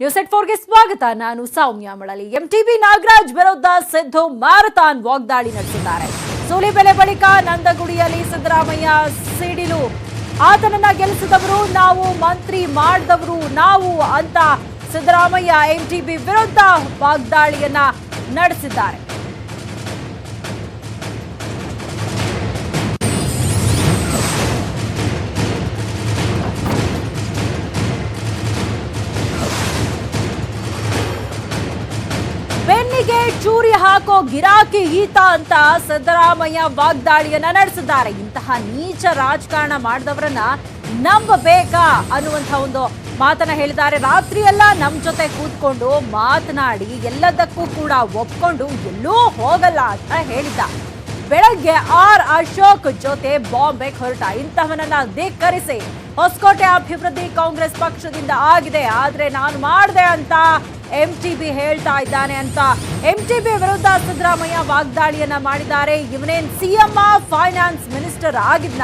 ನ್ಯೂಸ್@4ಗೆ ಸ್ವಾಗತ. ನಾನು ಸೌಮ್ಯ ಮಳಲಿ. ಎಂಟಿಬಿ ನಾಗರಾಜ್ ವಿರುದ್ಧ ಸಿದ್ದು ಮ್ಯಾರಥಾನ್ ವಾಗ್ದಾಳಿ ನಡೆಸಿದ್ದಾರೆ. ಸೂಲಿಬೆಲೆ ಬಳಿಕ ನಂದಗುಡಿಯಲ್ಲಿ ಸಿದ್ದರಾಮಯ್ಯ ಸಿಡಿಲು. ಆತನನ್ನ ಗೆಲ್ಲಿಸಿದವರು ನಾವು, ಮಂತ್ರಿ ಮಾಡಿದವರು ನಾವು ಅಂತ ಸಿದ್ದರಾಮಯ್ಯ ಎಂಟಿಬಿ ವಿರುದ್ಧ ವಾಗ್ದಾಳಿಯನ್ನ ನಡೆಸಿದ್ದಾರೆ. ಬೆನ್ನಿಗೆ ಚೂರಿ ಹಾಕೋ ಗಿರಾಕಿ ಈತ ಅಂತ ಸಿದ್ದರಾಮಯ್ಯ ವಾಗ್ದಾಳಿಯನ್ನ ನಡೆಸಿದ್ದಾರೆ. ಇಂತಹ ನೀಚ ರಾಜಕಾರಣ ಮಾಡಿದವರನ್ನ ನಂಬಬೇಕಾ ಅನ್ನುವಂತಹ ಒಂದು ಮಾತನ್ನ ಹೇಳಿದ್ದಾರೆ. ರಾತ್ರಿ ಎಲ್ಲ ನಮ್ ಜೊತೆ ಕೂತ್ಕೊಂಡು ಮಾತನಾಡಿ ಎಲ್ಲದಕ್ಕೂ ಕೂಡ ಒಪ್ಕೊಂಡು ಎಲ್ಲೂ ಹೋಗಲ್ಲ ಅಂತ ಹೇಳಿದ್ದ. ಬೆಳಗ್ಗೆ ಅಶೋಕ್ ಜೊತೆ ಬಾಂಬೆಗೆ ಹೊರಟ. ಇಂತಹವನನ್ನ ಧಿಕ್ಕರಿಸಿ ಹೊಸಕೋಟೆ ಅಭಿವೃದ್ಧಿ ಕಾಂಗ್ರೆಸ್ ಪಕ್ಷದಿಂದ ಆಗಿದೆ, ಆದ್ರೆ ನಾನು ಮಾಡಿದೆ ಅಂತ ಎಂಟಿಬಿ ಹೇಳ್ತಾ ಇದ್ದಾನೆ ಅಂತ ಎಂಟಿಬಿ ವಿರುದ್ಧ ಸಿದ್ದರಾಮಯ್ಯ ವಾಗ್ದಾಳಿಯನ್ನ ಮಾಡಿದ್ದಾರೆ. ಇವನೇನ್ ಸಿಎಂ ಫೈನಾನ್ಸ್ ಮಿನಿಸ್ಟರ್ ಆಗಿದ್ನ?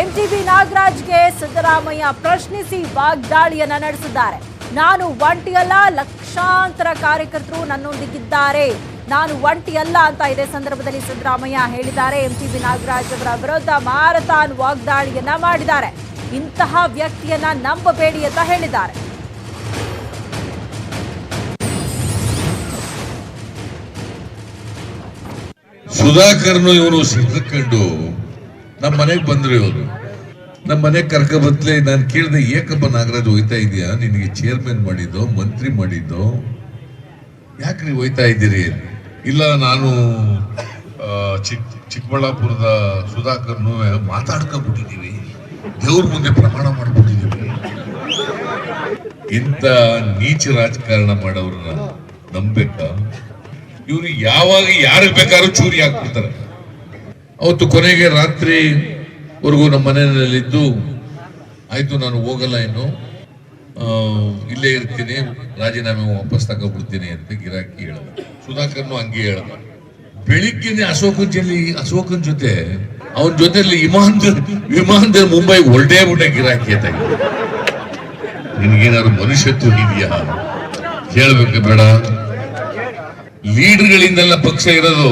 ಎಂಟಿಬಿ ನಾಗರಾಜ್ಗೆ ಸಿದ್ದರಾಮಯ್ಯ ಪ್ರಶ್ನಿಸಿ ವಾಗ್ದಾಳಿಯನ್ನ ನಡೆಸಿದ್ದಾರೆ. ನಾನು ಒಂಟಿಯಲ್ಲ, ಲಕ್ಷಾಂತರ ಕಾರ್ಯಕರ್ತರು ನನ್ನೊಂದಿಗಿದ್ದಾರೆ, ನಾನು ಒಂಟಿಯಲ್ಲ ಅಂತ ಇದೇ ಸಂದರ್ಭದಲ್ಲಿ ಸಿದ್ದರಾಮಯ್ಯ ಹೇಳಿದ್ದಾರೆ. ಎಂಟಿಬಿ ನಾಗರಾಜ್ ಅವರ ವಿರುದ್ಧ ಮ್ಯಾರಥಾನ್ ವಾಗ್ದಾಳಿಯನ್ನ ಮಾಡಿದ್ದಾರೆ. ಇಂತಹ ವ್ಯಕ್ತಿಯನ್ನ ನಂಬಬೇಡಿ ಅಂತ ಹೇಳಿದ್ದಾರೆ. ಸುಧಾಕರ್ನು ಇವನು ಸಿಕ್ಕೊಂಡು ನಮ್ಮ ಮನೆಗೆ ಬಂದ್ರು. ಇವರು ನಮ್ಮ ಮನೆಗೆ ಕರ್ಕ ಬತ್ಲೆ ನಾನು ಕೇಳಿದೆ, ಏಕಪ್ಪ ನಾಗರಾಜ್ ಹೋಯ್ತಾ ಇದೆಯಾ, ನಿನಗೆ ಚೇರ್ಮನ್ ಮಾಡಿದ್ದು, ಮಂತ್ರಿ ಮಾಡಿದ್ದು, ಯಾಕೆ ನೀವು ಹೋಯ್ತಾ ಇದ್ದೀರಿ? ಇಲ್ಲ, ನಾನು ಚಿಕ್ಕಬಳ್ಳಾಪುರದ ಸುಧಾಕರ್ನು ಮಾತಾಡ್ಕೊಂಡ್ಬಿಟ್ಟಿದೀವಿ, ದೇವ್ರ ಮುಂದೆ ಪ್ರಮಾಣ ಮಾಡ್ಬಿಟ್ಟಿದೀವಿ. ಇಂಥ ನೀಚ ರಾಜಕಾರಣ ಮಾಡೋರನ್ನ ನಂಬೇಕಾ? ಇವ್ರು ಯಾವಾಗ ಯಾರಿಗೆ ಬೇಕಾದ್ರೂ ಚೂರಿ ಹಾಕ್ಬಿಡ್ತಾರೆ. ಅವತ್ತು ಕೊನೆಗೆ ರಾತ್ರಿವರೆಗೂ ನಮ್ಮ ಮನೆಯಲ್ಲಿದ್ದು, ಆಯ್ತು ನಾನು ಹೋಗಲ್ಲ, ಇನ್ನು ಇಲ್ಲೇ ಇರ್ತೀನಿ, ರಾಜೀನಾಮೆ ವಾಪಸ್ ತಗೊಂಡ್ಬಿಡ್ತೀನಿ ಅಂತ ಗಿರಾಕಿ ಹೇಳ್ದ. ಸುಧಾಕರ್ನು ಹಂಗೆ ಹೇಳ್ದ. ಬೆಳಿಗ್ಗೆನೆ ಅಶೋಕನ್ ಜೊತೆ ಅವನ ಜೊತೆಲಿ ವಿಮಾನದಲ್ಲಿ ಮುಂಬೈ ಹೊರಡೇ ಬಿಟ್ಟ ಗಿರಾಕಿ ಅಂತ. ನಿನ್ಗೇನಾದ್ರು ಮನುಷ್ಯತ್ವ ಇದೆಯಾ? ಕೇಳ್ಬೇಕು ಬೇಡ? ಲೀಡರ್ಗಳಿಂದೆಲ್ಲ ಪಕ್ಷ ಇರೋದು,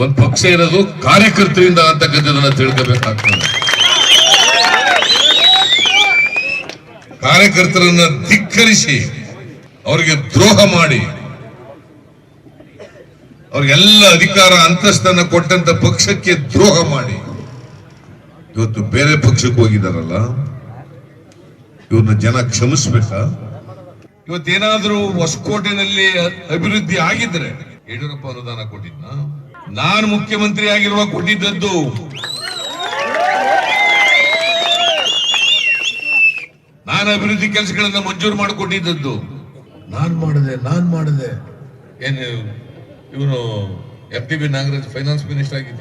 ಒಂದ್ ಪಕ್ಷ ಇರೋದು ಕಾರ್ಯಕರ್ತರಿಂದ ಅಂತಕ್ಕಂಥದನ್ನ ತಿಳ್ಕೋಬೇಕಾಗ್ತದೆ. ಕಾರ್ಯಕರ್ತರನ್ನ ಧಿಕ್ಕರಿಸಿ ಅವರಿಗೆ ದ್ರೋಹ ಮಾಡಿ ಅವ್ರಿಗೆಲ್ಲ ಅಧಿಕಾರ ಅಂತಸ್ತನ್ನ ಕೊಟ್ಟಂತ ಪಕ್ಷಕ್ಕೆ ದ್ರೋಹ ಮಾಡಿ ಇವತ್ತು ಬೇರೆ ಪಕ್ಷಕ್ಕೆ ಹೋಗಿದಾರಲ್ಲ, ಇವ್ರನ್ನ ಜನ ಕ್ಷಮಿಸ್ಬೇಕಾ? ಇವತ್ತೇನಾದ್ರೂ ಹೊಸಕೋಟೆನಲ್ಲಿ ಅಭಿವೃದ್ಧಿ ಆಗಿದ್ರೆ ಯಡಿಯೂರಪ್ಪ ಅನುದಾನ ಕೊಟ್ಟಿದ್ನ? ನಾನು ಮುಖ್ಯಮಂತ್ರಿ ಆಗಿರುವಾಗ ಕೊಟ್ಟಿದ್ದದ್ದು. ನಾನು ಅಭಿವೃದ್ಧಿ ಕೆಲಸಗಳನ್ನ ಮಂಜೂರು ಮಾಡಿಕೊಟ್ಟಿದ್ದದ್ದು ನಾನ್ ಮಾಡಿದೆ. ಏನು ಇವನು ಎಂಟಿಬಿ ನಾಗರಾಜ್ ಫೈನಾನ್ಸ್ ಮಿನಿಸ್ಟರ್ ಆಗಿದ್ದ.